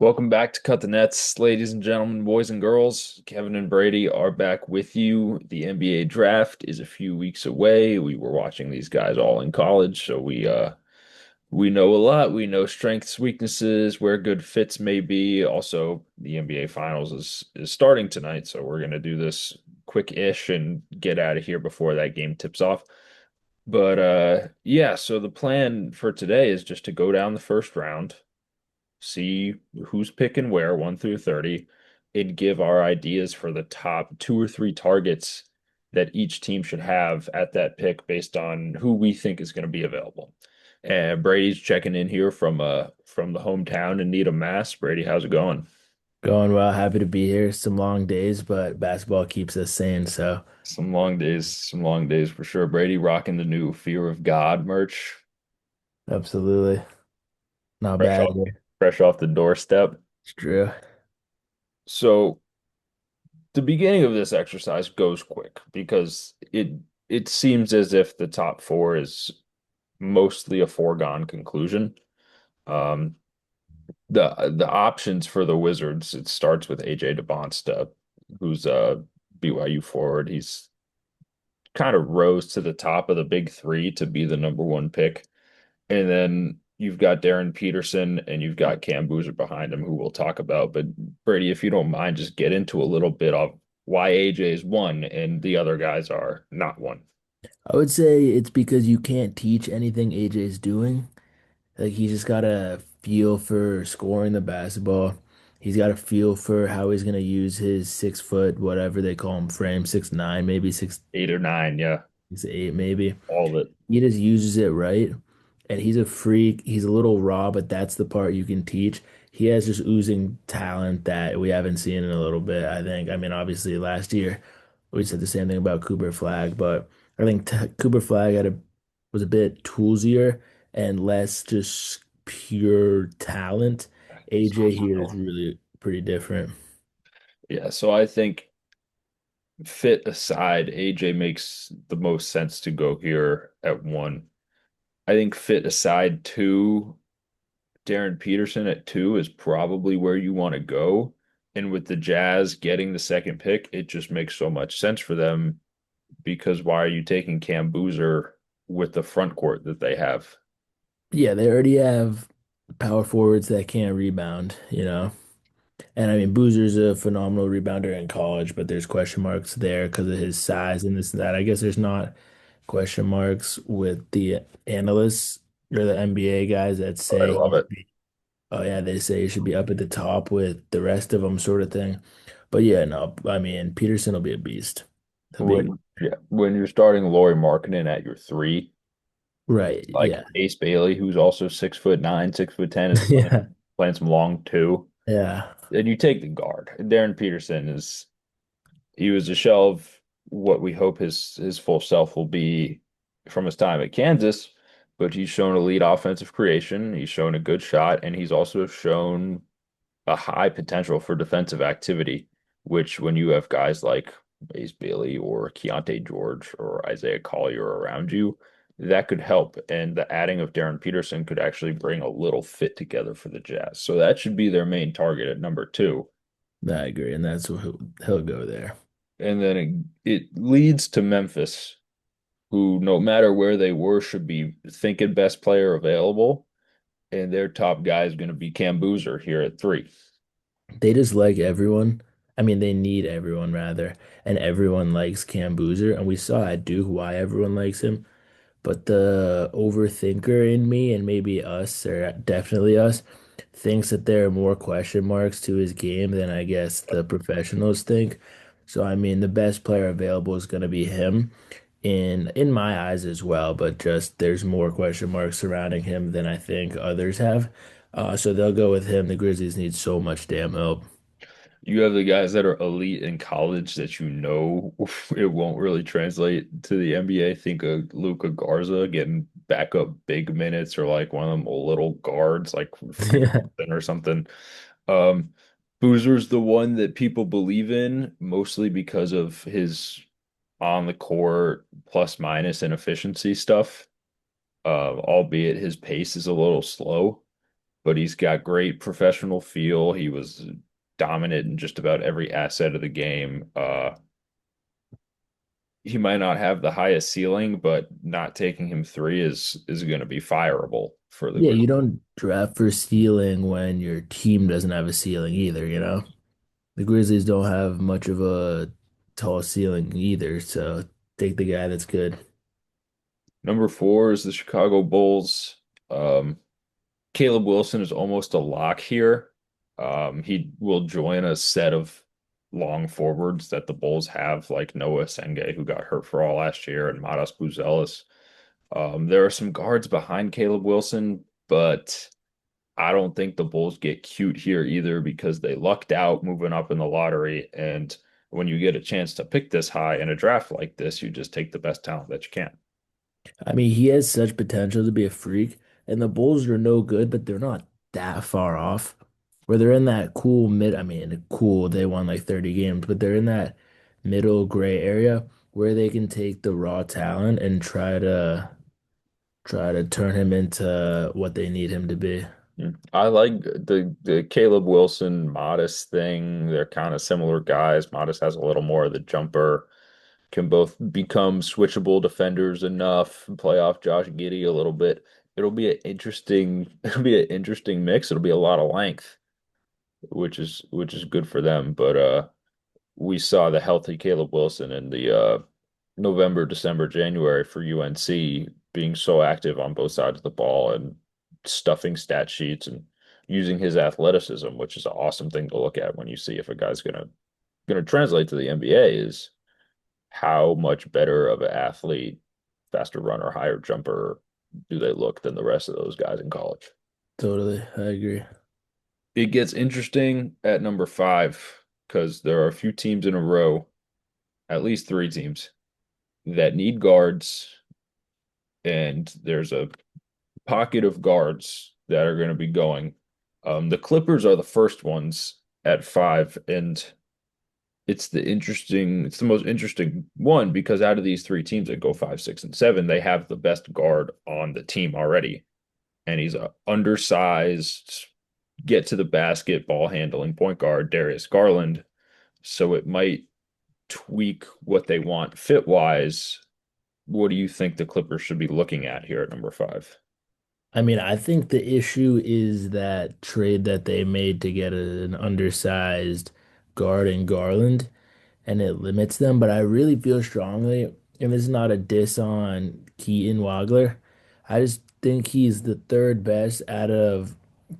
Welcome back to Cut the Nets, ladies and gentlemen, boys and girls. Kevin and Brady are back with you. The NBA draft is a few weeks away. We were watching these guys all in college, so we know a lot. We know strengths, weaknesses, where good fits may be. Also, the NBA Finals is starting tonight, so we're gonna do this quick-ish and get out of here before that game tips off. But yeah, so the plan for today is just to go down the first round, see who's picking where, 1 through 30, and give our ideas for the top two or three targets that each team should have at that pick based on who we think is going to be available. And Brady's checking in here from the hometown in Needham, Mass. Brady, how's it going? Going well, happy to be here. Some long days, but basketball keeps us sane. So, Some long days for sure. Brady rocking the new Fear of God merch, absolutely not fresh bad off here. fresh off the doorstep. It's true. So the beginning of this exercise goes quick because it seems as if the top four is mostly a foregone conclusion. Um, the options for the Wizards, it starts with AJ DeBonsta, who's a BYU forward. He's kind of rose to the top of the big three to be the number one pick. And then you've got Darren Peterson and you've got Cam Boozer behind him, who we'll talk about. But Brady, if you don't mind, just get into a little bit of why AJ is one and the other guys are not one. I would say it's because you can't teach anything AJ's doing. Like he's just got a feel for scoring the basketball. He's got a feel for how he's gonna use his 6 foot, whatever they call him, frame, 6'9", maybe 8 or 9, yeah, 6'8", maybe. all of it. He just uses it right. And he's a freak. He's a little raw, but that's the part you can teach. He has just oozing talent that we haven't seen in a little bit, I think. I mean, obviously last year we said the same thing about Cooper Flag, but I think t Cooper Flag was a bit toolsier and less just pure talent. AJ here is really pretty different. Yeah, so I think fit aside, AJ makes the most sense to go here at one. I think fit aside two, Darren Peterson at two is probably where you want to go. And with the Jazz getting the second pick, it just makes so much sense for them because why are you taking Cam Boozer with the front court that they have? Yeah, they already have power forwards that can't rebound. And I mean, Boozer's a phenomenal rebounder in college, but there's question marks there because of his size and this and that. I guess there's not question marks with the analysts or the NBA guys that I say love he it. should be, oh yeah, they say he should be up at the top with the rest of them, sort of thing. But yeah, no, I mean, Peterson will be a beast. He'll be When you're starting Laurie Markkinen at your three, right. like Yeah. Ace Bailey, who's also 6'9", 6'10", is Yeah. playing some long two. Yeah. And you take the guard. Darren Peterson is he was a shell of what we hope his full self will be from his time at Kansas, but he's shown elite offensive creation. He's shown a good shot, and he's also shown a high potential for defensive activity, which when you have guys like Ace Bailey or Keontae George or Isaiah Collier around you, that could help. And the adding of Darren Peterson could actually bring a little fit together for the Jazz. So that should be their main target at number two. I agree. And that's what he'll go there. And then it leads to Memphis, who, no matter where they were, should be thinking best player available. And their top guy is going to be Cam Boozer here at three. They just like everyone. I mean, they need everyone rather, and everyone likes Cam Boozer, and we saw at Duke why everyone likes him. But the overthinker in me, and maybe us, or definitely us, thinks that there are more question marks to his game than I guess the professionals think. So I mean, the best player available is going to be him in my eyes as well, but just there's more question marks surrounding him than I think others have. So they'll go with him. The Grizzlies need so much damn help. You have the guys that are elite in college that you know it won't really translate to the NBA. Think of Luka Garza getting backup big minutes or like one of them little guards like from Houston or something. Um, Boozer's the one that people believe in mostly because of his on the court plus minus and efficiency stuff. Albeit his pace is a little slow. but he's got great professional feel. He was dominant in just about every asset of the game. He might not have the highest ceiling, but not taking him three is going to be fireable for the Yeah, Grizzlies. you don't draft for ceiling when your team doesn't have a ceiling either, you know? The Grizzlies don't have much of a tall ceiling either, so take the guy that's good. Number four is the Chicago Bulls. Um, Caleb Wilson is almost a lock here. He will join a set of long forwards that the Bulls have, like Noah Senge, who got hurt for all last year, and Matas Buzelis. There are some guards behind Caleb Wilson, but I don't think the Bulls get cute here either because they lucked out moving up in the lottery. And when you get a chance to pick this high in a draft like this, you just take the best talent that you can. I mean, he has such potential to be a freak, and the Bulls are no good, but they're not that far off. Where they're in that cool mid, I mean, cool, they won like 30 games, but they're in that middle gray area where they can take the raw talent and try to turn him into what they need him to be. Yeah. I like the Caleb Wilson Modest thing. They're kind of similar guys. Modest has a little more of the jumper, can both become switchable defenders enough, and play off Josh Giddey a little bit. It'll be an interesting mix. It'll be a lot of length, which is good for them. But we saw the healthy Caleb Wilson in the November, December, January for UNC being so active on both sides of the ball and stuffing stat sheets and using his athleticism, which is an awesome thing to look at when you see if a guy's gonna translate to the NBA is how much better of an athlete, faster runner, higher jumper do they look than the rest of those guys in college. Totally, I agree. It gets interesting at number five because there are a few teams in a row, at least three teams, that need guards, and there's a pocket of guards that are going to be going. The Clippers are the first ones at five, and it's the most interesting one because out of these three teams that go five, six, and seven, they have the best guard on the team already, and he's a undersized, get to the basket, ball handling point guard, Darius Garland. So it might tweak what they want fit wise. What do you think the Clippers should be looking at here at number five? I mean, I think the issue is that trade that they made to get an undersized guard in Garland, and it limits them. But I really feel strongly, and this is not a diss on Keaton Wagler. I just think he's the third best out of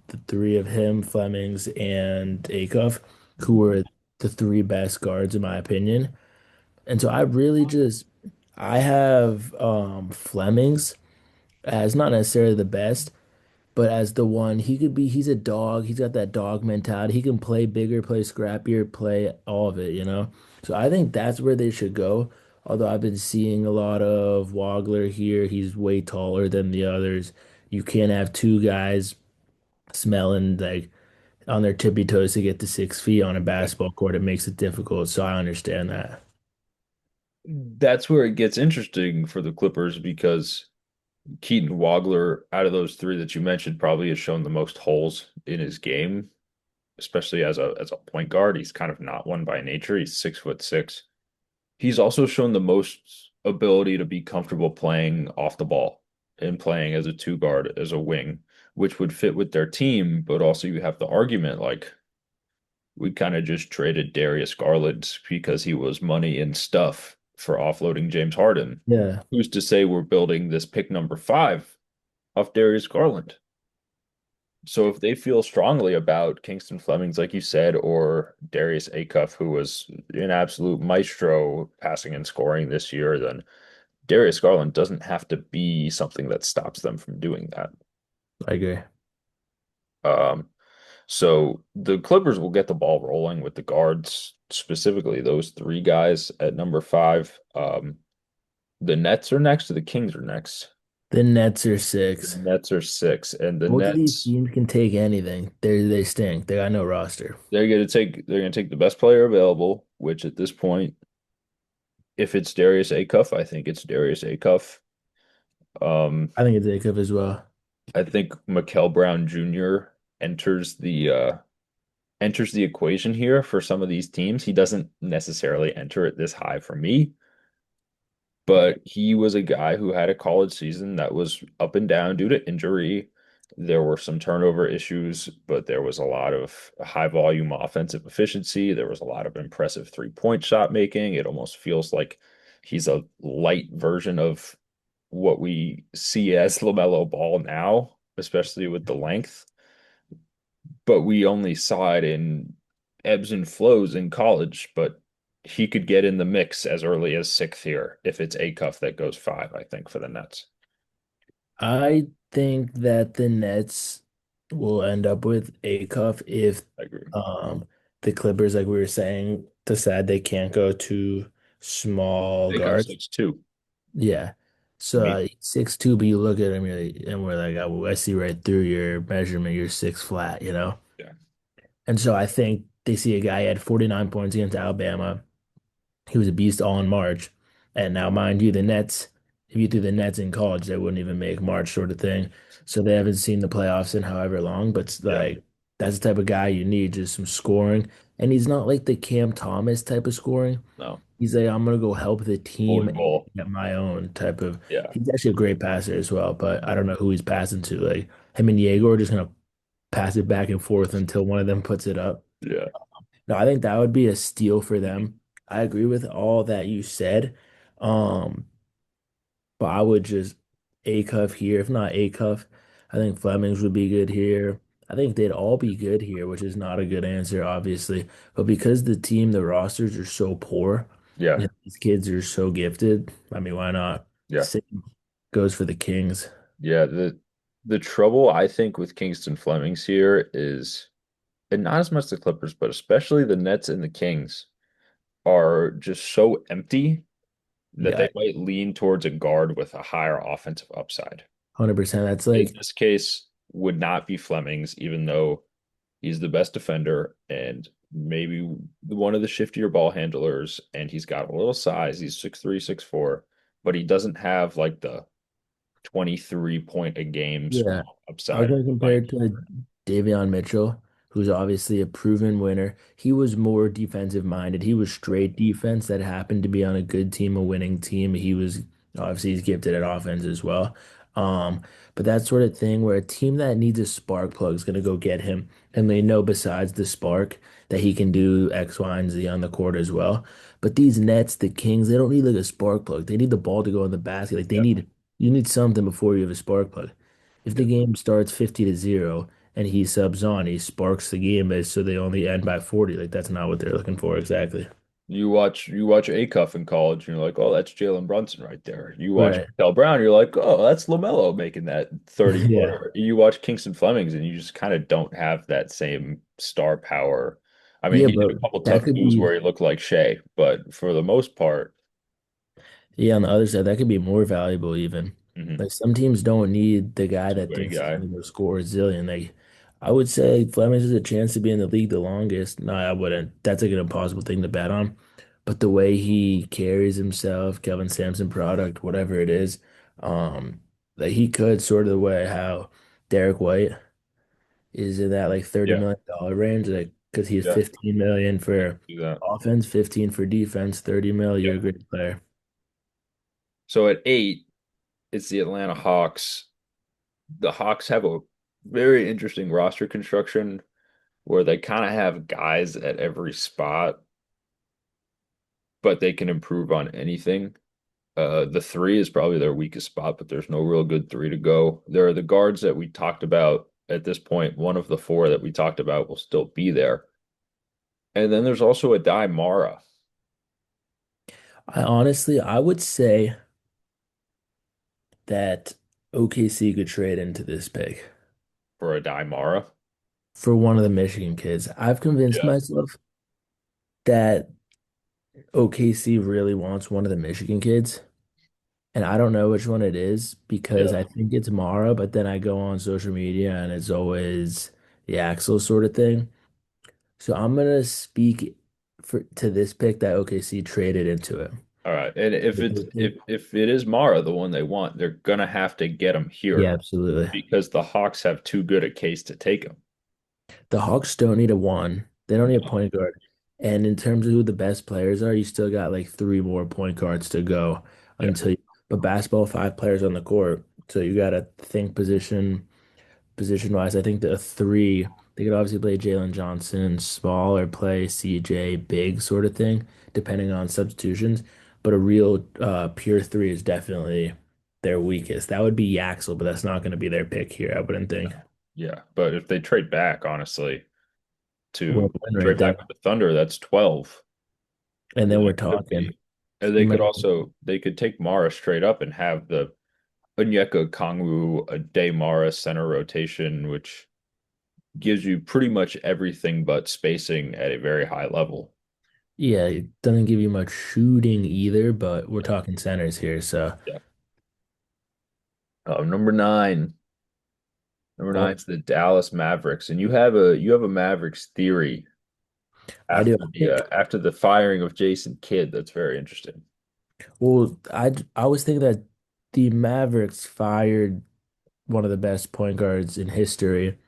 the three of him, Flemings, and Acuff, who were the three best guards in my opinion. And so I have Flemings as not necessarily the best, but as the one he's a dog. He's got that dog mentality. He can play bigger, play scrappier, play all of it, you know? So I think that's where they should go. Although I've been seeing a lot of Wagler here. He's way taller than the others. You can't have two guys smelling like on their tippy toes to get to 6 feet on a basketball court. It makes it difficult. So I understand that. That's where it gets interesting for the Clippers because Keaton Wagler, out of those three that you mentioned, probably has shown the most holes in his game, especially as a point guard. He's kind of not one by nature. He's 6'6". He's also shown the most ability to be comfortable playing off the ball and playing as a two guard, as a wing, which would fit with their team. But also, you have the argument like we kind of just traded Darius Garland because he was money and stuff for offloading James Harden. Yeah. Who's to say we're building this pick number five off Darius Garland? So if they feel strongly about Kingston Flemings, like you said, or Darius Acuff, who was an absolute maestro passing and scoring this year, then Darius Garland doesn't have to be something that stops them from doing that. I agree. Um, so the Clippers will get the ball rolling with the guards, specifically those three guys at number five. The Nets are next, or the Kings are next. The Nets are The six. Nets are six, and the Both of these Nets teams can take anything. They stink. They got no roster. they're gonna take the best player available, which at this point, if it's Darius Acuff, I think it's Darius Acuff. Um, I think it's Jacob as well. I think Mikel Brown Jr. enters the equation here for some of these teams. He doesn't necessarily enter it this high for me, but he was a guy who had a college season that was up and down due to injury. There were some turnover issues, but there was a lot of high volume offensive efficiency. There was a lot of impressive 3-point shot making. It almost feels like he's a light version of what we see as LaMelo Ball now, especially with the length. But we only saw it in ebbs and flows in college. But he could get in the mix as early as sixth year if it's a cuff that goes five, I think, for the Nets. I think that the Nets will end up with a cuff if I agree. um the Clippers, like we were saying, decide they can't go to small They go guards. 6'2" Yeah. to So me. 6'2", but you look at him and we're like, oh, I see right through your measurement. You're six flat, you know? Yeah. And so I think they see a guy had 49 points against Alabama. He was a beast all in March. And now, mind you, the Nets, if you threw the Nets in college, they wouldn't even make March sort of thing. So they haven't seen the playoffs in however long, but it's Yeah. like that's the type of guy you need, just some scoring. And he's not like the Cam Thomas type of scoring. No. He's like, I'm gonna go help the team Bully and ball. get my own type of. Yeah. He's actually a great passer as well, but I don't know who he's passing to. Like him and Diego are just gonna pass it back and forth until one of them puts it up. Yeah. No, I think that would be a steal for them. I agree with all that you said. Um, but I would just A cuff here. If not A cuff, I think Flemings would be good here. I think they'd all be good here, which is not a good answer, obviously. But because the rosters are so poor, Yeah. and these kids are so gifted, I mean, why not? Yeah. Same goes for the Kings. Yeah. The trouble I think with Kingston Flemings here is, and not as much the Clippers, but especially the Nets and the Kings are just so empty that Yeah, they might lean towards a guard with a higher offensive upside. 100%. That's In like, this case, would not be Flemings, even though he's the best defender and maybe one of the shiftier ball handlers, and he's got a little size. He's 6'3", 6'4", but he doesn't have like the 23 point a game yeah. scoring I was upside going to compare might it be to for Davion Mitchell, who's obviously a proven winner. He was more defensive minded. He was straight defense that happened to be on a good team, a winning team. He was obviously he's gifted at offense as well. Um, but that sort of thing where a team that needs a spark plug is going to go get him, and they know besides the spark that he can do X, Y, and Z on the court as well. But these Nets, the Kings, they don't need like a spark plug. They need the ball to go in the basket. Like they yeah, need you need something before you have a spark plug. If the yeah. game starts 50-0 and he subs on, he sparks the game as so they only end by 40. Like that's not what they're looking for exactly. You watch Acuff in college, and you're like, oh, that's Jalen Brunson right there. You watch Right. Kel Brown, you're like, oh, that's LaMelo making that 30 Yeah. footer. You watch Kingston Flemings, and you just kind of don't have that same star power. I mean, Yeah, he did but a couple that tough could moves be where he looked like Shea, but for the most part, yeah, on the other side, that could be more valuable even. mhm, Like some teams don't need the guy that two-way thinks he's guy. gonna go score a zillion. Like I would say Fleming has a chance to be in the league the longest. No, I wouldn't. That's like an impossible thing to bet on. But the way he carries himself, Kelvin Sampson product, whatever it is, that he could sort of the way how Derek White is in that like 30 Yeah, million dollar range, like because he has yeah, 15 million for do that. offense, 15 for defense, 30 mil, you're a Yep. great player. So at 8, it's the Atlanta Hawks. The Hawks have a very interesting roster construction where they kind of have guys at every spot, but they can improve on anything. The three is probably their weakest spot, but there's no real good three to go. There are the guards that we talked about at this point. One of the four that we talked about will still be there. And then there's also a Di Mara I would say that OKC could trade into this pick for a Di Mara. for one of the Michigan kids. I've convinced Yeah. myself that OKC really wants one of the Michigan kids, and I don't know which one it is because Yeah. I think it's Mara, but then I go on social media and it's always the Axel sort of thing. So I'm gonna speak for to this pick that OKC traded into it. All right. And if it's if it is Mara, the one they want, they're gonna have to get him Yeah, here absolutely. because the Hawks have too good a case to take him. The Hawks don't need a one. They don't need a point guard. And in terms of who the best players are, you still got like three more point guards to go Yeah. until but basketball, five players on the court. So you gotta think position wise. I think the three, they could obviously play Jalen Johnson small or play CJ big sort of thing, depending on substitutions. But a real pure three is definitely their weakest. That would be Yaxel, but that's not going to be their pick here, I wouldn't think. Yeah. But if they trade back, honestly, to Win-win right trade there. back with the Thunder, that's 12. And then That we're could talking. be. And You they could might, also they could take Mara straight up and have the Onyeka Kongwu a day Mara center rotation, which gives you pretty much everything but spacing at a very high level. yeah, it doesn't give you much shooting either, but we're talking centers here. So, Yeah. Number nine. Number well, nine is the Dallas Mavericks, and you have a Mavericks theory I do. after I the think, after the firing of Jason Kidd. That's very interesting. well, I was thinking that the Mavericks fired one of the best point guards in history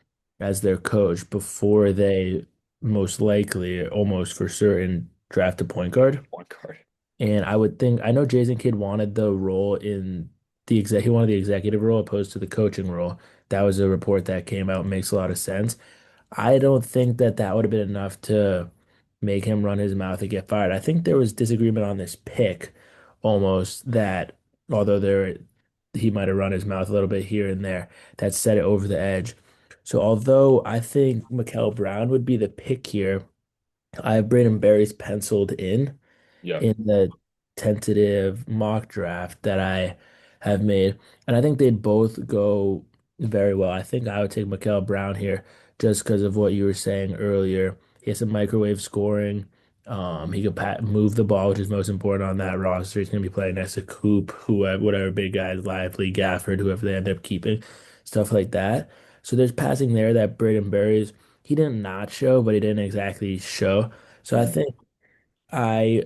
as their coach before they most likely, almost for certain, draft a point guard. Point guard. And I would think I know Jason Kidd wanted the role in he wanted the executive role opposed to the coaching role. That was a report that came out, makes a lot of sense. I don't think that that would have been enough to make him run his mouth and get fired. I think there was disagreement on this pick almost that although there he might have run his mouth a little bit here and there, that set it over the edge. So although I think Mikel Brown would be the pick here, I have Braden Berry's penciled Yeah. in the tentative mock draft that I have made. And I think they'd both go very well. I think I would take Mikel Brown here just because of what you were saying earlier. He has some microwave scoring. He could move the ball, which is most important on that roster. He's going to be playing next to Coop, whoever, whatever big guys, Lively, Gafford, whoever they end up keeping, stuff like that. So there's passing there that Braden Berries, he didn't not show, but he didn't exactly show. So I Mhm. think I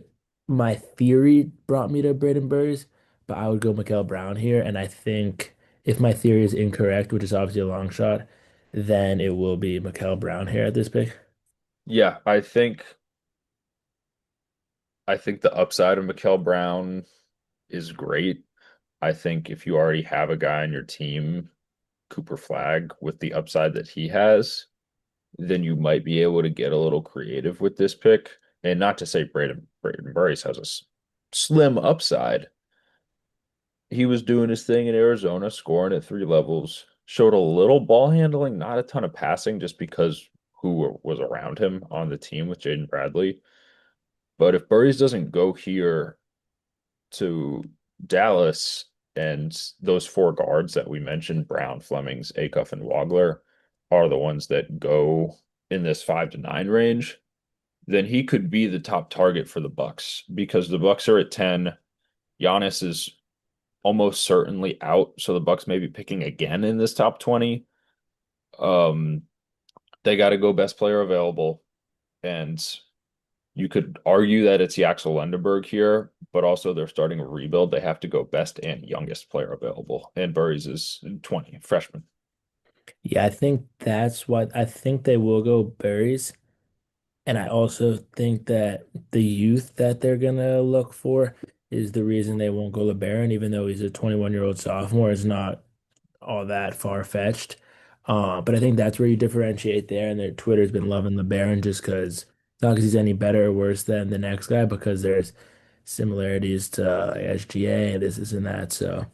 my theory brought me to Braden Burns, but I would go Mikael Brown here, and I think if my theory is incorrect, which is obviously a long shot, then it will be Mikael Brown here at this pick. Yeah, I think the upside of Mikel Brown is great. I think if you already have a guy on your team, Cooper Flag, with the upside that he has, then you might be able to get a little creative with this pick. And not to say Braden Burris has a slim upside. He was doing his thing in Arizona, scoring at three levels, showed a little ball handling, not a ton of passing, just because who was around him on the team with Jaden Bradley. But if Burris doesn't go here to Dallas and those four guards that we mentioned, Brown, Flemings, Acuff, and Wagler, are the ones that go in this 5 to 9 range, then he could be the top target for the Bucks because the Bucks are at 10. Giannis is almost certainly out, so the Bucks may be picking again in this top 20. Um, they got to go best player available, and you could argue that it's Yaxel Lendeberg here, but also they're starting a rebuild. They have to go best and youngest player available, and Burries is 20, freshman. Yeah, I think that's what I think they will go berries. And I also think that the youth that they're gonna look for is the reason they won't go LeBaron, even though he's a 21-year-old sophomore, is not all that far-fetched. But I think that's where you differentiate there. And their Twitter's been loving LeBaron just because not because he's any better or worse than the next guy, because there's similarities to SGA, this and that. So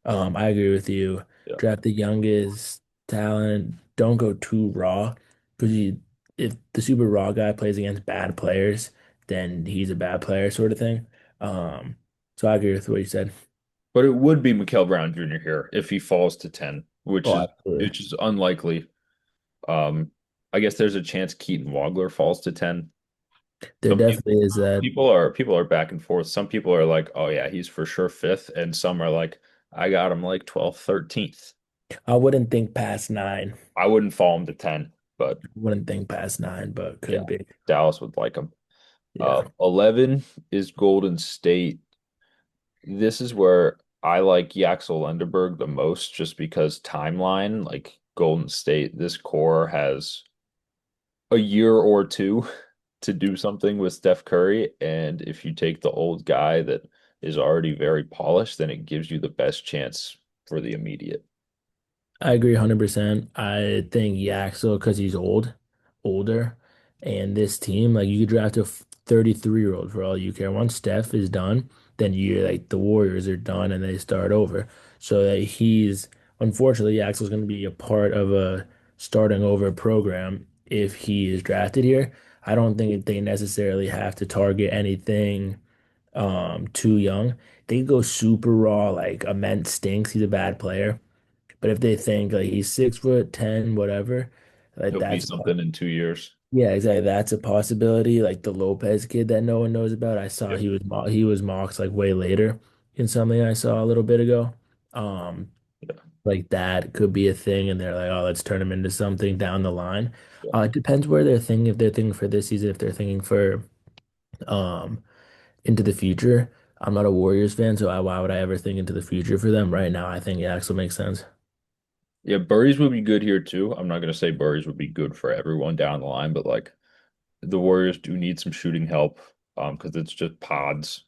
I agree with you. Yeah. Draft the youngest talent. Don't go too raw because you if the super raw guy plays against bad players, then he's a bad player, sort of thing. So I agree with what you said. But it would be Mikael Brown Jr. here if he falls to 10, which Oh, is absolutely. which is unlikely. Um, I guess there's a chance Keaton Wagler falls to 10. There Some definitely is that. people are back and forth. Some people are like, "Oh yeah, he's for sure fifth," and some are like, "I got him like 12th, 13th." I wouldn't think past nine. I wouldn't fall him to 10, but Wouldn't think past nine, but yeah, could be. Dallas would like him. Yeah. 11 is Golden State. This is where I like Yaxel Lendeberg the most just because timeline, like Golden State, this core has a year or two to do something with Steph Curry. And if you take the old guy that is already very polished, then it gives you the best chance for the immediate. I agree 100%. I think Yaxel, because he's older, and this team, like you could draft a 33-year-old for all you care. Once Steph is done, then you like the Warriors are done and they start over. So that he's unfortunately Yaxel's going to be a part of a starting over program if he is drafted here. I don't think they necessarily have to target anything too young. They could go super raw, like Ament stinks. He's a bad player. But if they think like he's 6 foot 10, whatever, like He'll be that's something in 2 years. yeah, exactly. That's a possibility. Like the Lopez kid that no one knows about. I saw Yep. he was mocked like way later in something I saw a little bit ago. Um, Yeah. like that could be a thing, and they're like, oh, let's turn him into something down the line. Yeah. It depends where they're thinking. If they're thinking for this season, if they're thinking for um into the future. I'm not a Warriors fan, so why would I ever think into the future for them? Right now, I think it actually makes sense. Yeah, Burries would be good here too. I'm not gonna say Burries would be good for everyone down the line, but like the Warriors do need some shooting help because it's just pods.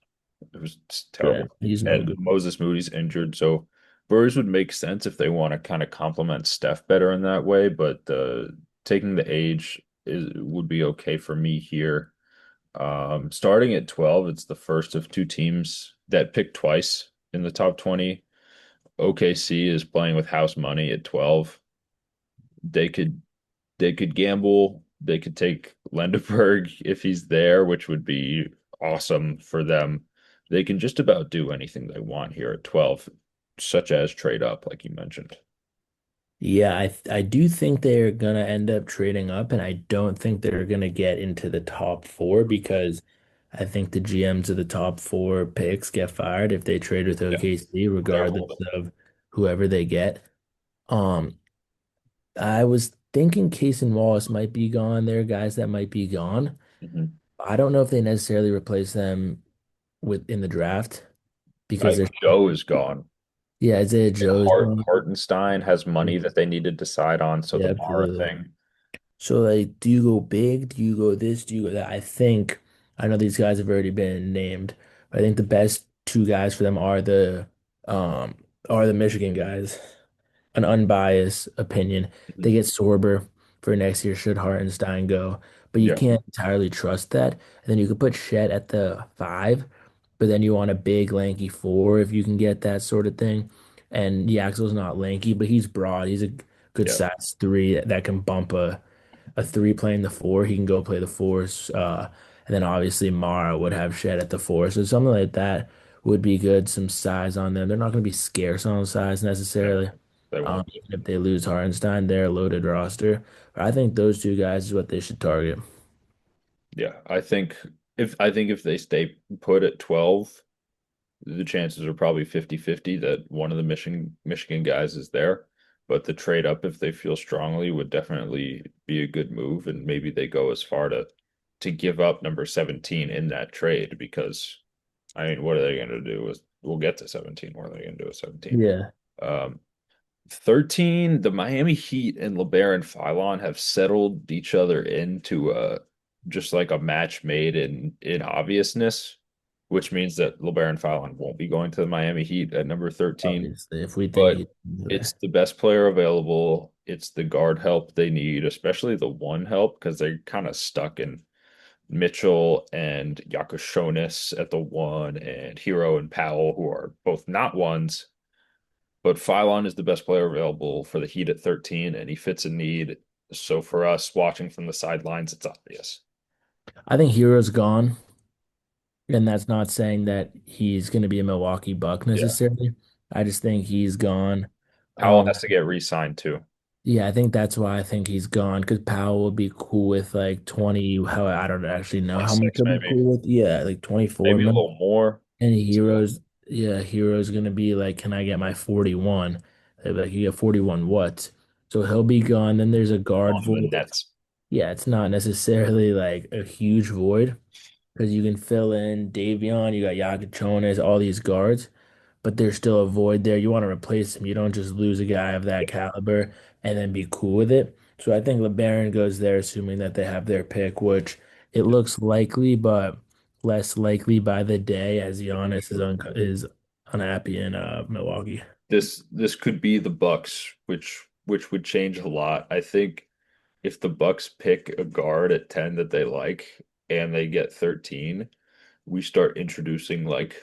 It was just Yeah, terrible. he's no And good. Moses Moody's injured, so Burries would make sense if they want to kind of complement Steph better in that way, but taking the age is would be okay for me here. Starting at 12, it's the first of two teams that picked twice in the top 20. OKC is playing with house money at 12. They could they could gamble. They could take Lendeberg if he's there, which would be awesome for them. They can just about do anything they want here at 12, such as trade up, like you mentioned. Yeah, I do think they're gonna end up trading up, and I don't think they're gonna get into the top four because I think the GMs of the top four picks get fired if they trade with Yeah, OKC, they're regardless holding. of whoever they get. Um, I was thinking Case and Wallace might be gone. There are guys that might be gone. Mhm. I don't know if they necessarily replace them with in the draft I because think they're Joe is gone. yeah, Isaiah And Joe's gone. Hartenstein has money that they need to decide on, so the Yeah, Mara absolutely. thing. So like, do you go big? Do you go this? Do you go that? I think I know these guys have already been named, but I think the best two guys for them um are the Michigan guys. An unbiased opinion. They Mhm. get Sorber for next year should Hartenstein go, but you Yeah, can't entirely trust that. And then you could put Shet at the five, but then you want a big lanky four if you can get that sort of thing. And Yaxel's not lanky, but he's broad. He's a good yeah, size three that can bump a three playing the four. He can go play the fours. And then obviously Mara would have Shed at the four. So something like that would be good. Some size on them. They're not going to be scarce on size yeah. necessarily. They won't. Even if they lose Hartenstein, they're a loaded roster. But I think those two guys is what they should target. Yeah, I think if they stay put at 12, the chances are probably 50-50 that one of the Michigan guys is there. But the trade up, if they feel strongly, would definitely be a good move. And maybe they go as far to give up number 17 in that trade because I mean, what are they going to do? We'll get to 17. What are they going to do with 17? Yeah. Um, 13, the Miami Heat and LeBaron Philon have settled each other into just like a match made in obviousness, which means that LeBaron Philon won't be going to the Miami Heat at number 13, Obviously, if we think but he's it's there. the best player available. It's the guard help they need, especially the one help because they're kind of stuck in Mitchell and Yakoshonis at the one and Hero and Powell, who are both not ones. But Phylon is the best player available for the Heat at 13, and he fits a need. So for us watching from the sidelines, it's obvious. I think Hero's gone, and that's not saying that he's going to be a Milwaukee Buck Yeah. necessarily. I just think he's gone. Powell Um, has to get re-signed too. Yeah, I think that's why I think he's gone because Powell would be cool with like 20. How I don't actually know how much 26 he'll be maybe. cool with. Yeah, like 24 Maybe a man. little more. And So Hero's gonna be like, can I get my 41? They'll be like, you get 41 what? So he'll be gone. Then there's a guard on the void. Nets. Yeah, it's not necessarily like a huge void because you can fill in Davion, you got Yagachonis, all these guards, but there's still a void there. You want to replace him. You don't just lose a guy of that caliber and then be cool with it. So I think LeBaron goes there, assuming that they have their pick, which it looks likely, but less likely by the day as Giannis is unhappy in Milwaukee. This could be the Bucks, which would change a lot. I think if the Bucks pick a guard at 10 that they like and they get 13, we start introducing like,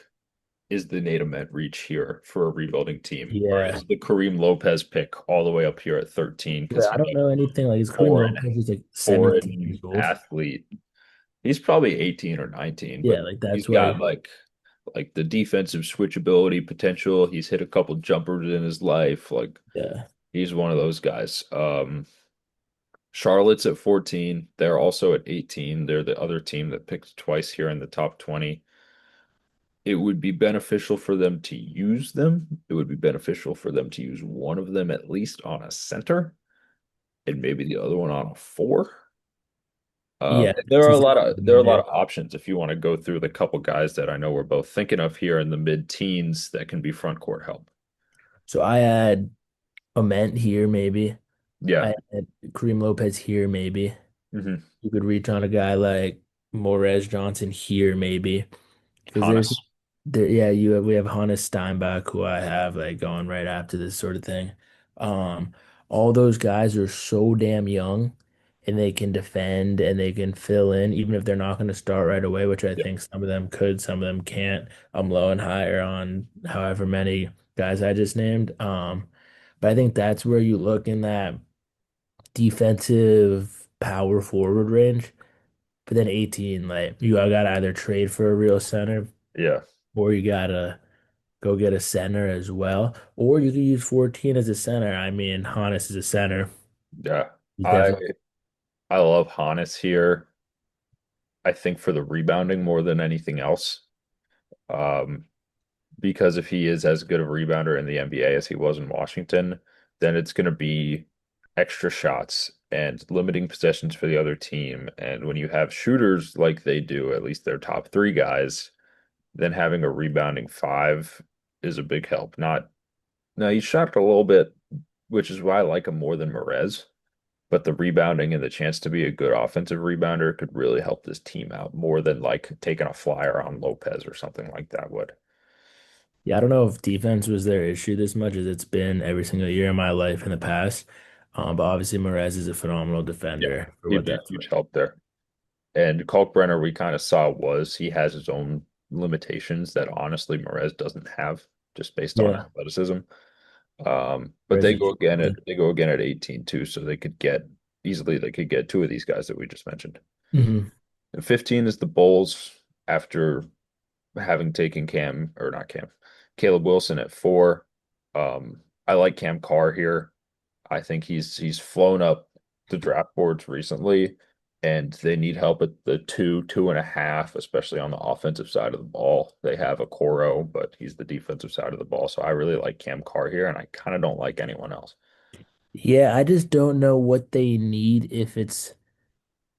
is the Nate Met reach here for a rebuilding team? Or Yeah. is the Kareem Lopez pick all the way up here at 13 because But I he's don't know anything like is Kareem foreign Lopez is like 17 years foreign old. athlete? He's probably 18 or 19, but Yeah, like he's that's got what. like the defensive switchability potential. He's hit a couple jumpers in his life. Like Yeah. he's one of those guys. Charlotte's at 14. They're also at 18. They're the other team that picked twice here in the top 20. It would be beneficial for them to use them. It would be beneficial for them to use one of them at least on a center and maybe the other one on a four. Yeah, There are to a see lot what of they're there are gonna a lot do. of options if you want to go through the couple guys that I know we're both thinking of here in the mid-teens that can be front court help. So I had Ament here, maybe. Yeah. I had Kareem Lopez here, maybe. Hmm. You could reach on a guy like Morez Johnson here, maybe. Because Hannes. yeah, we have Hannes Steinbach, who I have like going right after this sort of thing. Um, all those guys are so damn young, and they can defend and they can fill in, even if they're not going to start right away, which I Yeah. think some of them could, some of them can't. I'm low and higher on however many guys I just named. But I think that's where you look in that defensive power forward range. But then 18, like you gotta either trade for a real center Yeah. or you gotta go get a center as well. Or you could use 14 as a center. I mean, Hannes is a center. Yeah. He's I definitely, I love Hannes here. I think for the rebounding more than anything else. Um, because if he is as good of a rebounder in the NBA as he was in Washington, then it's going to be extra shots and limiting possessions for the other team. And when you have shooters like they do, at least their top three guys, then having a rebounding five is a big help. Not now he shot a little bit, which is why I like him more than Merez. But the rebounding and the chance to be a good offensive rebounder could really help this team out more than like taking a flyer on Lopez or something like that would. yeah, I don't know if defense was their issue this much as it's been every single year in my life in the past. But obviously, Morez is a phenomenal Yeah, defender for he'd what be a that's huge worth. help there. And Kalkbrenner, we kind of saw was he has his own limitations that honestly Merez doesn't have just based on Yeah, athleticism. But Morez is. they go again at 18 too, so they could get easily they could get two of these guys that we just mentioned. Mhm. And 15 is the Bulls after having taken Cam or not Cam, Caleb Wilson at four. I like Cam Carr here. I think he's flown up the draft boards recently, and they need help at the two and a half, especially on the offensive side of the ball. They have a Coro, but he's the defensive side of the ball. So I really like Cam Carr here, and I kind of don't like anyone else. Yeah, I just don't know what they need if it's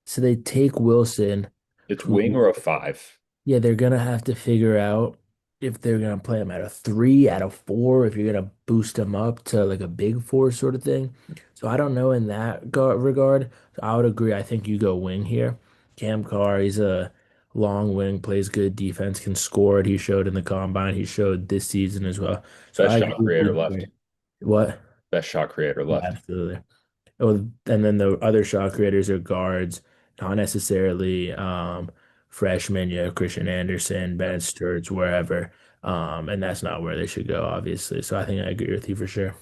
so they take Wilson, It's wing who or a five. yeah, they're gonna have to figure out if they're gonna play him at a three, at a four, if you're gonna boost him up to like a big four sort of thing. So I don't know in that regard. So I would agree. I think you go wing here. Cam Carr, he's a long wing, plays good defense, can score it. He showed in the combine. He showed this season as well. So Best I shot agree with creator you left. there. What? Best shot creator Oh, left. absolutely. Oh, and then the other shot creators are guards, not necessarily freshmen. You have Christian Anderson, Yeah. Bennett Sturts, wherever. And that's not where they should go, obviously. So I think I agree with you for sure.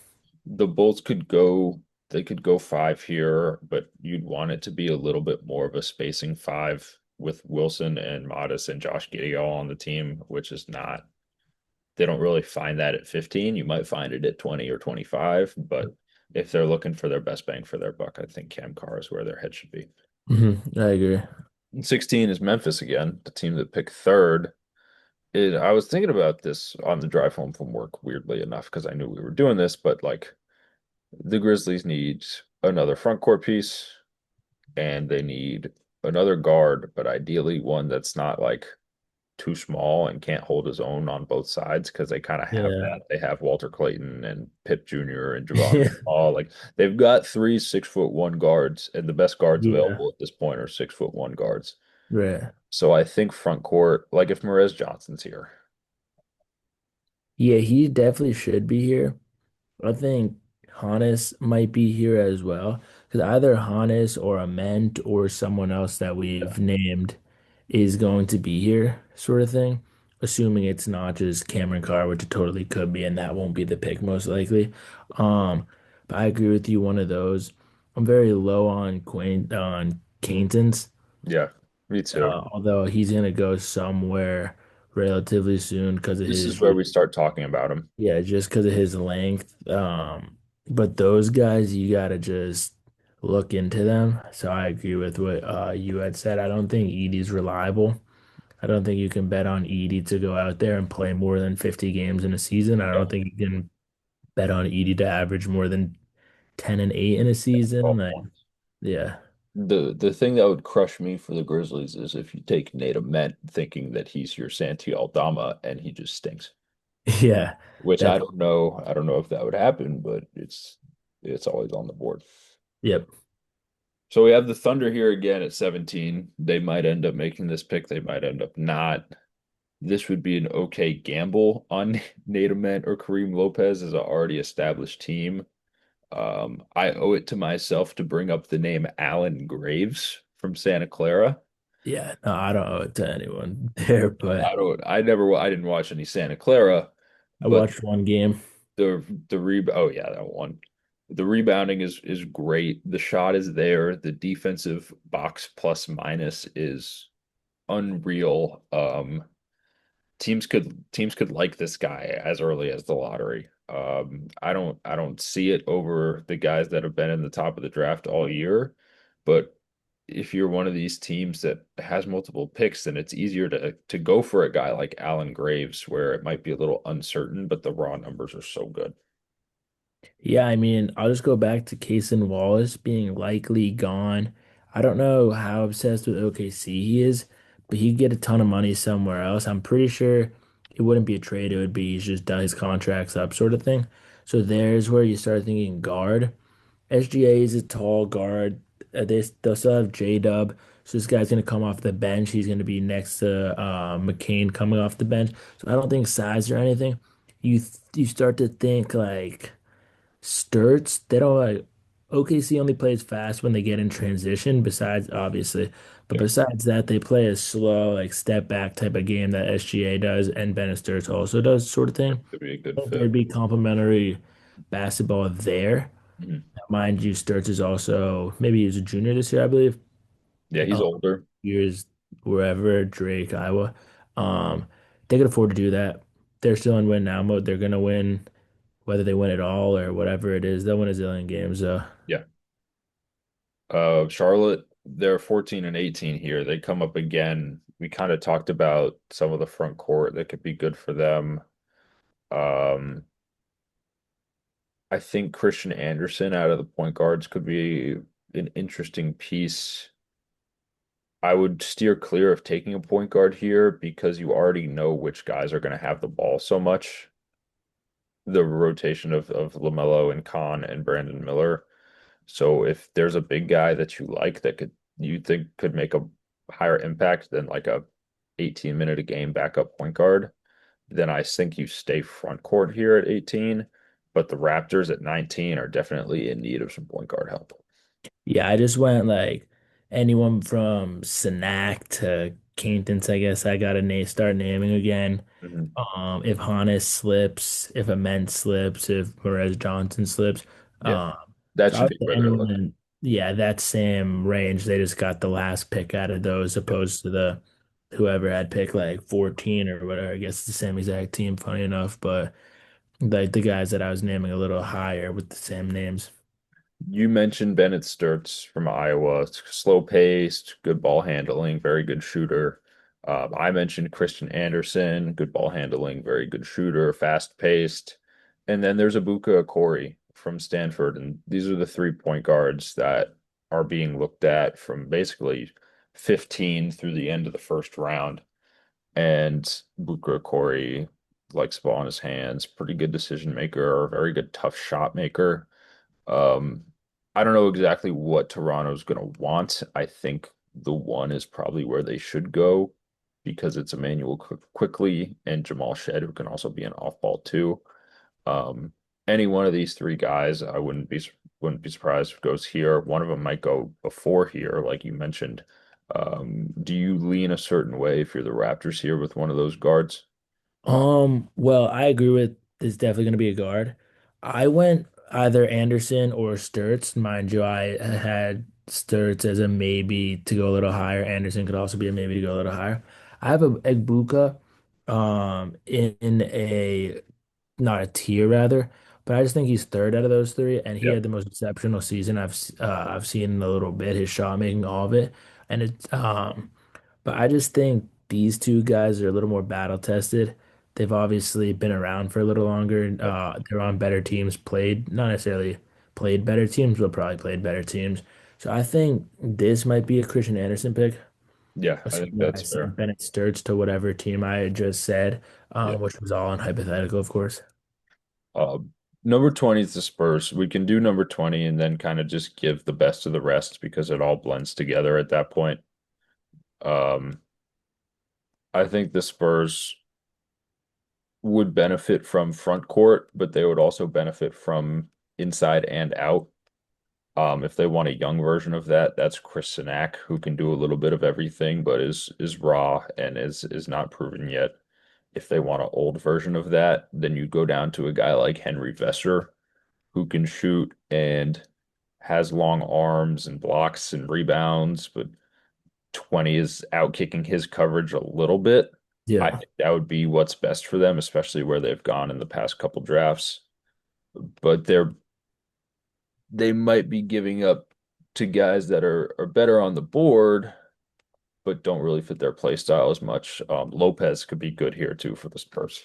The Bulls could go, they could go five here, but you'd want it to be a little bit more of a spacing five with Wilson and Modest and Josh Giddey all on the team, which is not, they don't really find that at 15. You might find it at 20 or 25, but if they're looking for their best bang for their buck, I think Cam Carr is where their head should be. I agree. And 16 is Memphis again, the team that picked third. I was thinking about this on the drive home from work, weirdly enough, because I knew we were doing this, but like the Grizzlies need another front court piece and they need another guard, but ideally one that's not like too small and can't hold his own on both sides because they kind of have Yeah. that. They have Walter Clayton and Pip Jr. and Javon Hall. Like they've got three 6'1" guards, and the best guards Yeah. available at this point are 6'1" guards. Right. So I think front court, like if Perez Johnson's here, Yeah, he definitely should be here. I think Hannes might be here as well. Because either Hannes or Ament or someone else that yeah, we've named is going to be here, sort of thing. Assuming it's not just Cameron Carr, which it totally could be, and that won't be the pick most likely. But I agree with you, one of those. I'm very low on Quaintance, yeah, me too. although he's gonna go somewhere relatively soon because of This his is where we start talking about him. yeah, just because of his length. But those guys, you gotta just look into them. So I agree with what you had said. I don't think Edie's reliable. I don't think you can bet on Edie to go out there and play more than 50 games in a season. I don't No, think you can bet on Edie to average more than 10 and 8 in a season. 12 Like, points. yeah. The thing that would crush me for the Grizzlies is if you take Nate Ament thinking that he's your Santi Aldama and he just stinks. Yeah. Which I That's don't know. I don't know if that would happen, but it's always on the board. yep. So we have the Thunder here again at 17. They might end up making this pick. They might end up not. This would be an okay gamble on Nate Ament or Kareem Lopez as an already established team. I owe it to myself to bring up the name Alan Graves from Santa Clara. Yeah. No, I don't owe it to anyone there, but I didn't watch any Santa Clara, I but watched one game. oh yeah, that one. The rebounding is great. The shot is there. The defensive box plus minus is unreal. Teams could like this guy as early as the lottery. I don't see it over the guys that have been in the top of the draft all year, but if you're one of these teams that has multiple picks, then it's easier to go for a guy like Alan Graves, where it might be a little uncertain, but the raw numbers are so good. Yeah, I mean, I'll just go back to Case and Wallace being likely gone. I don't know how obsessed with OKC he is, but he'd get a ton of money somewhere else. I'm pretty sure it wouldn't be a trade. It would be he's just done his contracts up sort of thing. So there's where you start thinking guard. SGA is a tall guard. They'll still have J-Dub. So this guy's going to come off the bench. He's going to be next to McCain coming off the bench. So I don't think size or anything. You start to think like Sturts, they don't like OKC only plays fast when they get in transition, besides obviously. But Yeah, besides that, they play a slow, like step back type of game that SGA does and Bennett Sturts also does, sort of thing. could be a I good think fit. there'd be complementary basketball there. Mhm. Mind you, Sturts is also maybe he's a junior this year, I believe. Yeah, he's Um, older. Years wherever, Drake, Iowa. They could afford to do that. They're still in win now mode. They're gonna win whether they win it all or whatever it is. They'll win a zillion games. Yeah. Charlotte, they're 14 and 18 here. They come up again. We kind of talked about some of the front court that could be good for them. Um, I think Christian Anderson out of the point guards could be an interesting piece. I would steer clear of taking a point guard here because you already know which guys are going to have the ball so much. The rotation of LaMelo and Khan and Brandon Miller. So if there's a big guy that you like that you think could make a higher impact than like a 18-minute a game backup point guard, then I think you stay front court here at 18. But the Raptors at 19 are definitely in need of some point guard help. Yeah, I just went like anyone from Sanak to Cantons, I guess I gotta start naming again. Mhm. If Hannes slips, if Ament slips, if Perez Johnson slips. Yeah, Um, that so I should would be say where they're anyone looking. in yeah, that same range. They just got the last pick out of those Yeah. opposed to the whoever had pick like 14 or whatever. I guess it's the same exact team, funny enough, but like the guys that I was naming a little higher with the same names. You mentioned Bennett Sturts from Iowa, slow paced, good ball handling, very good shooter. I mentioned Christian Anderson, good ball handling, very good shooter, fast paced. And then there's Ibuka Okori from Stanford. And these are the 3 point guards that are being looked at from basically 15 through the end of the first round. And Bukra Corey likes the ball in his hands, pretty good decision maker, very good tough shot maker. Um, I don't know exactly what Toronto's going to want. I think the one is probably where they should go because it's Emmanuel quickly and Jamal Shed, who can also be an off ball too. Um, any one of these three guys, I wouldn't be surprised if it goes here. One of them might go before here, like you mentioned. Do you lean a certain way if you're the Raptors here with one of those guards? Well, I agree with there's definitely going to be a guard. I went either Anderson or Sturts. Mind you, I had Sturts as a maybe to go a little higher. Anderson could also be a maybe to go a little higher. I have a Egbuka in a not a tier rather, but I just think he's third out of those three, and he had Yep. the most exceptional season I've seen in a little bit. His shot making, all of it, and it's but I just think these two guys are a little more battle tested. They've obviously been around for a little longer. Yep. They're on better teams, played not necessarily played better teams, but probably played better teams. So I think this might be a Christian Anderson pick. Yeah, I think Assuming I that's fair. sent Bennett Sturts to whatever team I had just said, Yeah. which was all in hypothetical, of course. Uh, Number 20 is the Spurs. We can do number 20 and then kind of just give the best of the rest because it all blends together at that point. Um, I think the Spurs would benefit from front court, but they would also benefit from inside and out. If they want a young version of that, that's Chris Sinak, who can do a little bit of everything, but is raw and is not proven yet. If they want an old version of that, then you go down to a guy like Henry Vesser, who can shoot and has long arms and blocks and rebounds, but 20 is out kicking his coverage a little bit. I Yeah. think that would be what's best for them, especially where they've gone in the past couple drafts. But they might be giving up to guys that are better on the board, but don't really fit their play style as much. Lopez could be good here too for the Spurs.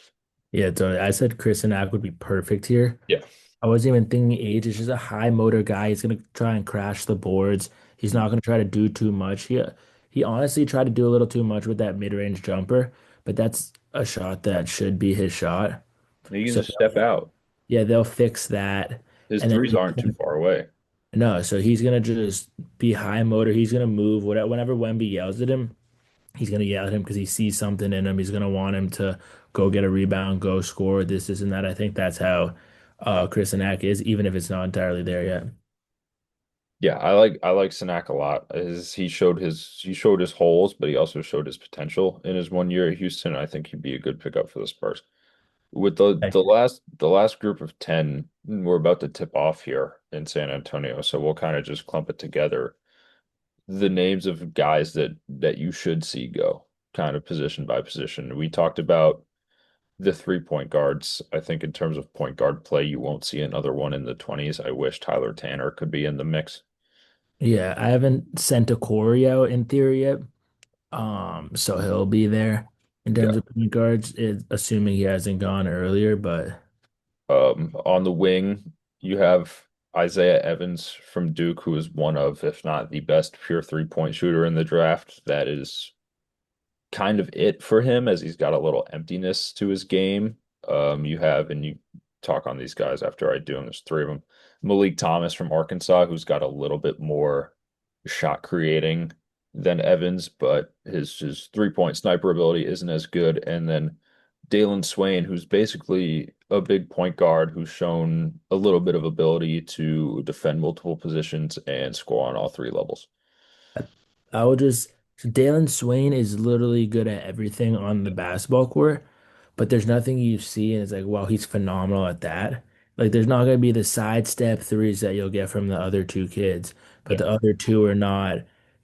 Yeah, so I said Chris and Ack would be perfect here. Yeah. I wasn't even thinking age. He's just a high motor guy. He's gonna try and crash the boards. He's not gonna try to do too much. He honestly tried to do a little too much with that mid-range jumper, but that's a shot that should be his shot. He can So just step out. yeah, they'll fix that. His And then threes aren't too far away. no, so he's gonna just be high motor. He's gonna move whatever whenever Wemby yells at him, he's gonna yell at him because he sees something in him. He's gonna want him to go get a rebound, go score, this, and that. I think that's how Chris Anak is, even if it's not entirely there yet. Yeah, I like Sinak a lot. He showed his holes, but he also showed his potential in his 1 year at Houston. I think he'd be a good pickup for the Spurs. With the last group of 10, we're about to tip off here in San Antonio, so we'll kind of just clump it together. The names of guys that you should see go, kind of position by position. We talked about the 3-point guards. I think in terms of point guard play, you won't see another one in the 20s. I wish Tyler Tanner could be in the mix. Yeah, I haven't sent a Corey out in theory yet. So he'll be there in terms Yeah. of point guards, assuming he hasn't gone earlier. But On the wing, you have Isaiah Evans from Duke, who is one of, if not the best pure 3-point shooter in the draft. That is kind of it for him as he's got a little emptiness to his game. And you talk on these guys after I do them, there's three of them. Malik Thomas from Arkansas, who's got a little bit more shot creating than Evans, but his 3-point sniper ability isn't as good. And then Dalen Swain, who's basically a big point guard who's shown a little bit of ability to defend multiple positions and score on all three levels. I will just so Dalen Swain is literally good at everything on the basketball court, but there's nothing you see and it's like, wow, he's phenomenal at that. Like there's not gonna be the sidestep threes that you'll get from the other two kids, but Yeah. the other two are not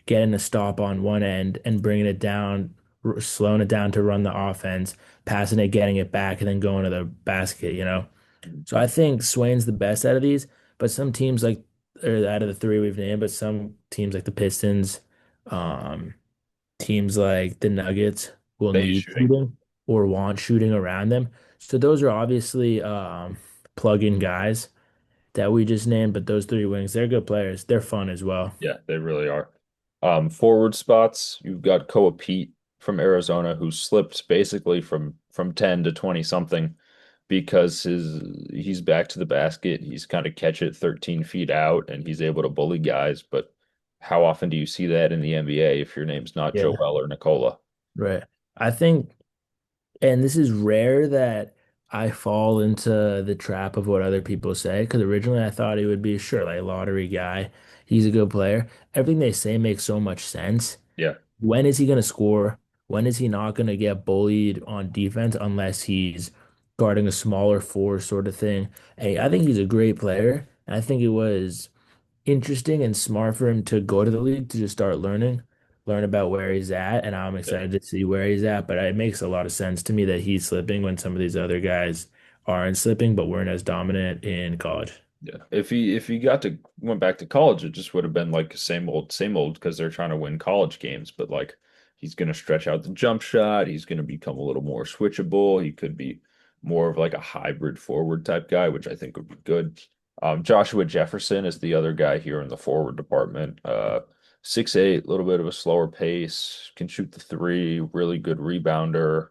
getting a stop on one end and bringing it down, slowing it down to run the offense, passing it, getting it back, and then going to the basket, you know? So I think Swain's the best out of these, but some teams like or out of the three we've named, but some teams like the Pistons, um, teams like the Nuggets will They use need shooting. shooting or want shooting around them. So those are obviously plug-in guys that we just named, but those three wings, they're good players. They're fun as well. Yeah, they really are. Forward spots, you've got Koa Pete from Arizona who slipped basically from 10 to 20 something because his he's back to the basket. He's kind of catch it 13 feet out and he's able to bully guys. But how often do you see that in the NBA if your name's not Yeah, Joel or Nicola? right. I think, and this is rare that I fall into the trap of what other people say, because originally I thought he would be sure, like lottery guy. He's a good player. Everything they say makes so much sense. Yeah, When is he going to score? When is he not going to get bullied on defense unless he's guarding a smaller four sort of thing? Hey, I think he's a great player. And I think it was interesting and smart for him to go to the league to just start learn about where he's at. And I'm yeah. excited to see where he's at. But it makes a lot of sense to me that he's slipping when some of these other guys aren't slipping, but weren't as dominant in college. Yeah. If he got to went back to college, it just would have been like same old because they're trying to win college games. But like he's gonna stretch out the jump shot, he's gonna become a little more switchable. He could be more of like a hybrid forward type guy, which I think would be good. Joshua Jefferson is the other guy here in the forward department. 6'8", a little bit of a slower pace, can shoot the three, really good rebounder.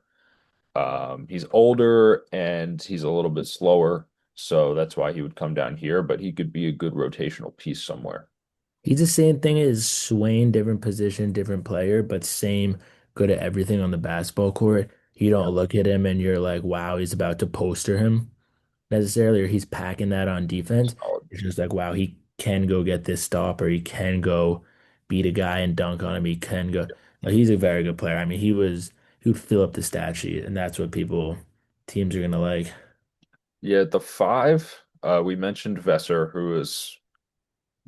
He's older and he's a little bit slower, so that's why he would come down here, but he could be a good rotational piece somewhere. He's the same thing as Swain, different position, different player, but same good at everything on the basketball court. You Yeah. don't look at him and you're like, wow, he's about to poster him necessarily, or he's packing that on defense. Solid. It's just like, wow, he can go get this stop, or he can go beat a guy and dunk on him. He can go. Like, he's a very good player. I mean, he would fill up the stat sheet, and that's what teams are gonna like. Yeah, at the five, we mentioned Vesser, who is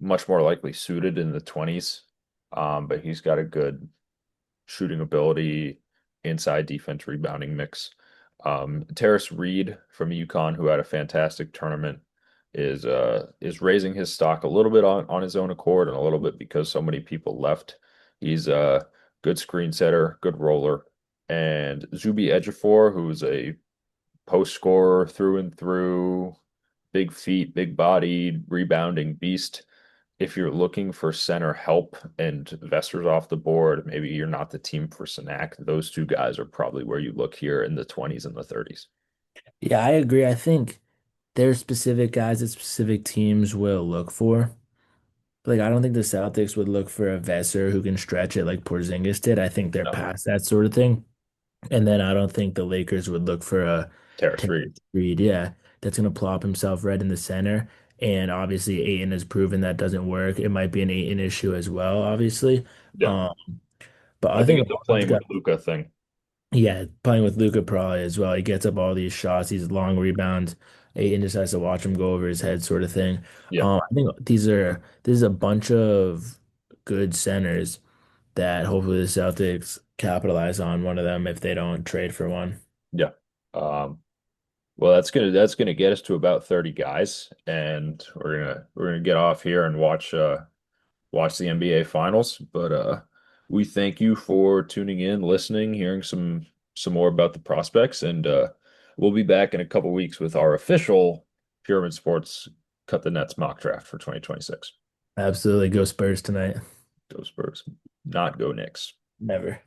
much more likely suited in the 20s, but he's got a good shooting ability, inside defense, rebounding mix. Terrace Reed from UConn, who had a fantastic tournament, is raising his stock a little bit on his own accord and a little bit because so many people left. He's a good screen setter, good roller. And Zuby Ejiofor, who's a post scorer through and through, big feet, big bodied, rebounding beast. If you're looking for center help and Vester's off the board, maybe you're not the team for Sanak. Those two guys are probably where you look here in the 20s and the 30s. Yeah, I agree. I think there's specific guys that specific teams will look for. Like, I don't think the Celtics would look for a Vesser who can stretch it like Porzingis did. I think they're No, past that sort of thing. And then I don't think the Lakers would look for a Terrace Terrence Reed. Reed, yeah, that's going to plop himself right in the center. And obviously, Aiton has proven that doesn't work. It might be an Aiton issue as well, obviously. Yeah. Um, but I I think think it's a LeBron's playing with got, Luca thing. yeah, playing with Luca probably as well. He gets up all these shots, these long rebounds. Aiton just has to watch him go over his head, sort of thing. Yeah. I think this is a bunch of good centers that hopefully the Celtics capitalize on one of them if they don't trade for one. Yeah. Um, well, that's gonna get us to about 30 guys, and we're gonna get off here and watch the NBA finals. But we thank you for tuning in, listening, hearing some more about the prospects, and we'll be back in a couple weeks with our official Pyramid Sports Cut the Nets mock draft for 2026. Absolutely. Go Spurs tonight. Go Spurs, not go Knicks. Never.